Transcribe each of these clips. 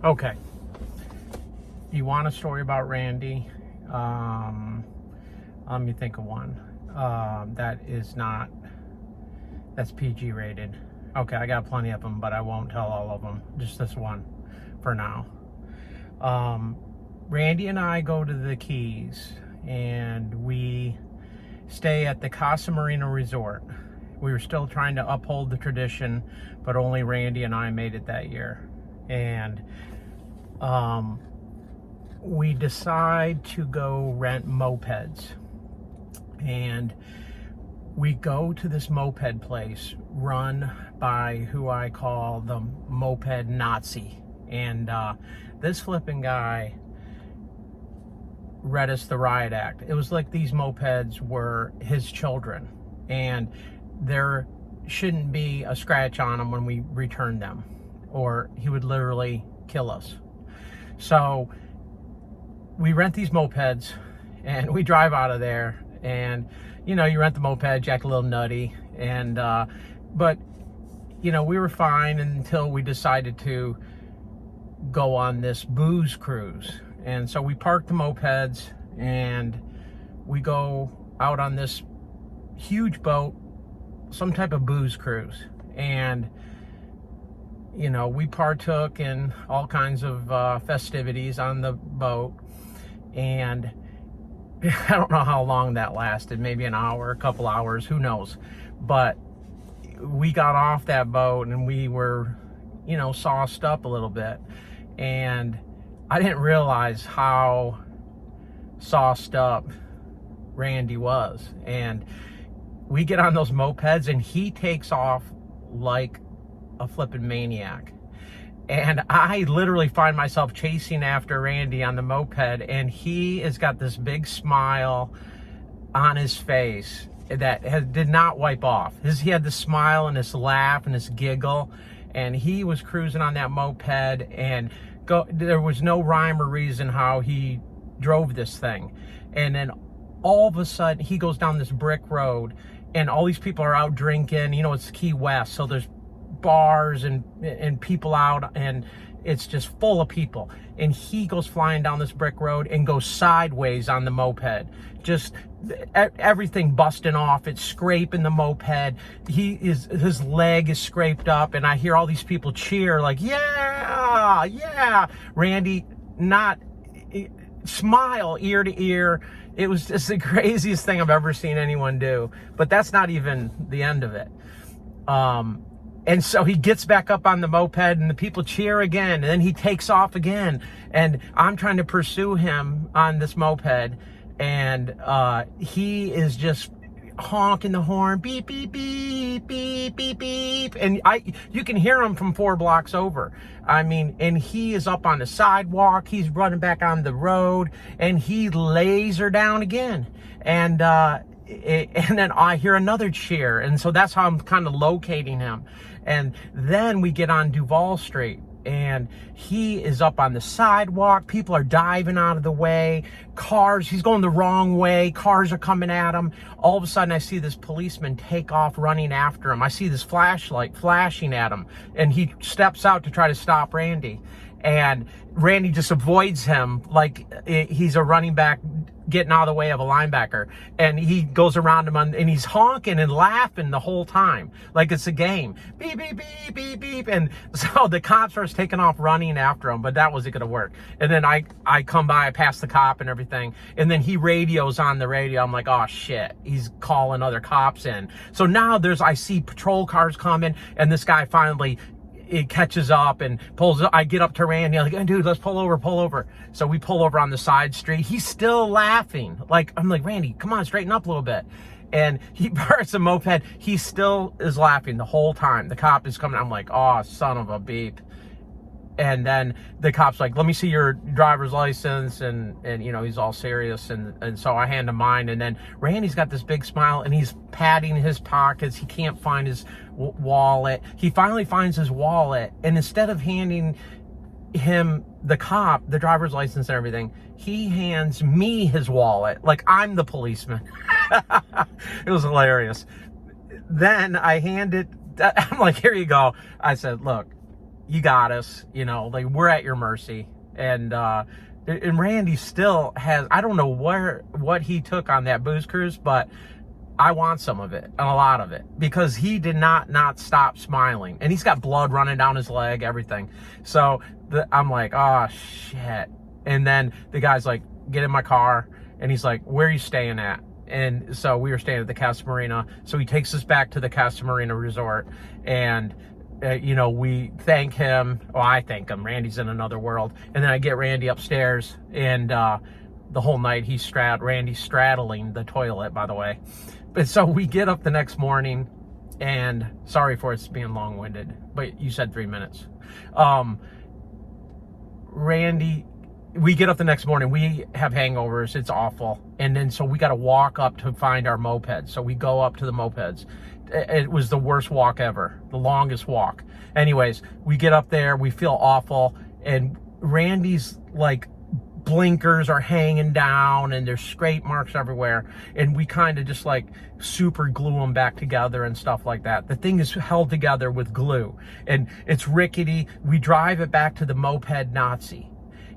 Okay. You want a story about Randy? Let me think of one. That's PG rated. Okay, I got plenty of them, but I won't tell all of them. Just this one for now. Randy and I go to the Keys, and we stay at the Casa Marina Resort. We were still trying to uphold the tradition, but only Randy and I made it that year. And we decide to go rent mopeds. And we go to this moped place run by who I call the moped Nazi. And this flipping guy read us the riot act. It was like these mopeds were his children, and there shouldn't be a scratch on them when we return them, or he would literally kill us. So we rent these mopeds and we drive out of there, and you know, you rent the moped, you act a little nutty, and but you know, we were fine until we decided to go on this booze cruise. And so we park the mopeds and we go out on this huge boat, some type of booze cruise. And you know, we partook in all kinds of festivities on the boat, and I don't know how long that lasted, maybe an hour, a couple hours, who knows. But we got off that boat and we were, you know, sauced up a little bit. And I didn't realize how sauced up Randy was. And we get on those mopeds and he takes off like a flippin' maniac. And I literally find myself chasing after Randy on the moped, and he has got this big smile on his face that did not wipe off. He had this smile and this laugh and this giggle, and he was cruising on that moped, and there was no rhyme or reason how he drove this thing. And then all of a sudden he goes down this brick road, and all these people are out drinking. You know, it's Key West, so there's bars and people out, and it's just full of people. And he goes flying down this brick road and goes sideways on the moped, just everything busting off. It's scraping the moped. His leg is scraped up, and I hear all these people cheer like, yeah. Randy not smile ear to ear. It was just the craziest thing I've ever seen anyone do. But that's not even the end of it. And so he gets back up on the moped, and the people cheer again, and then he takes off again. And I'm trying to pursue him on this moped, and he is just honking the horn, beep, beep, beep, beep, beep, beep. And you can hear him from 4 blocks over. I mean, and he is up on the sidewalk, he's running back on the road, and he lays her down again. And then I hear another cheer, and so that's how I'm kind of locating him. And then we get on Duval Street, and he is up on the sidewalk. People are diving out of the way. He's going the wrong way. Cars are coming at him. All of a sudden, I see this policeman take off running after him. I see this flashlight flashing at him, and he steps out to try to stop Randy. And Randy just avoids him like he's a running back getting out of the way of a linebacker. And he goes around him and he's honking and laughing the whole time like it's a game. Beep, beep, beep, beep, beep. And so the cop starts taking off running after him, but that wasn't going to work. And then I come by, I pass the cop and everything. And then he radios on the radio. I'm like, oh shit, he's calling other cops in. So now I see patrol cars coming, and this guy finally, it catches up and pulls. I get up to Randy, I'm like, hey, dude, let's pull over. So we pull over on the side street. He's still laughing. I'm like, Randy, come on, straighten up a little bit. And he parks a moped. He still is laughing the whole time. The cop is coming. I'm like, oh, son of a beep. And then the cop's like, let me see your driver's license. And you know, he's all serious. And so I hand him mine. And then Randy's got this big smile, and he's patting his pockets. He can't find his wallet. He finally finds his wallet. And instead of handing him, the cop, the driver's license and everything, he hands me his wallet. Like I'm the policeman. It was hilarious. Then I hand it. I'm like, here you go. I said, look, you got us, you know, like we're at your mercy. And Randy still has, I don't know what he took on that booze cruise, but I want some of it, and a lot of it, because he did not stop smiling, and he's got blood running down his leg, everything. So I'm like, oh shit. And then the guy's like, get in my car, and he's like, where are you staying at? And so we were staying at the Casa Marina. So he takes us back to the Casa Marina Resort, and you know, we thank him. Well, I thank him. Randy's in another world. And then I get Randy upstairs, and the whole night Randy's straddling the toilet, by the way. But so we get up the next morning, and sorry for it's being long-winded, but you said 3 minutes. Randy, we get up the next morning, we have hangovers, it's awful. And then so we got to walk up to find our mopeds. So we go up to the mopeds. It was the worst walk ever, the longest walk. Anyways, we get up there, we feel awful, and Randy's like blinkers are hanging down and there's scrape marks everywhere, and we kind of just like super glue them back together and stuff like that. The thing is held together with glue, and it's rickety. We drive it back to the Moped Nazi,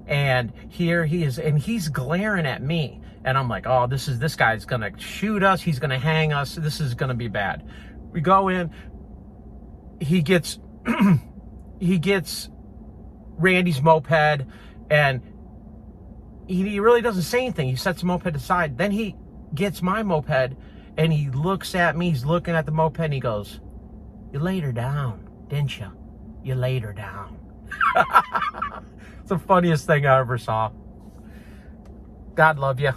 and here he is, and he's glaring at me, and I'm like, oh, this guy's gonna shoot us, he's gonna hang us, this is gonna be bad. We go in, he gets Randy's moped, and he really doesn't say anything. He sets the moped aside. Then he gets my moped, and he looks at me. He's looking at the moped, and he goes, you laid her down, didn't you? You laid her down. It's the funniest thing I ever saw. God love you.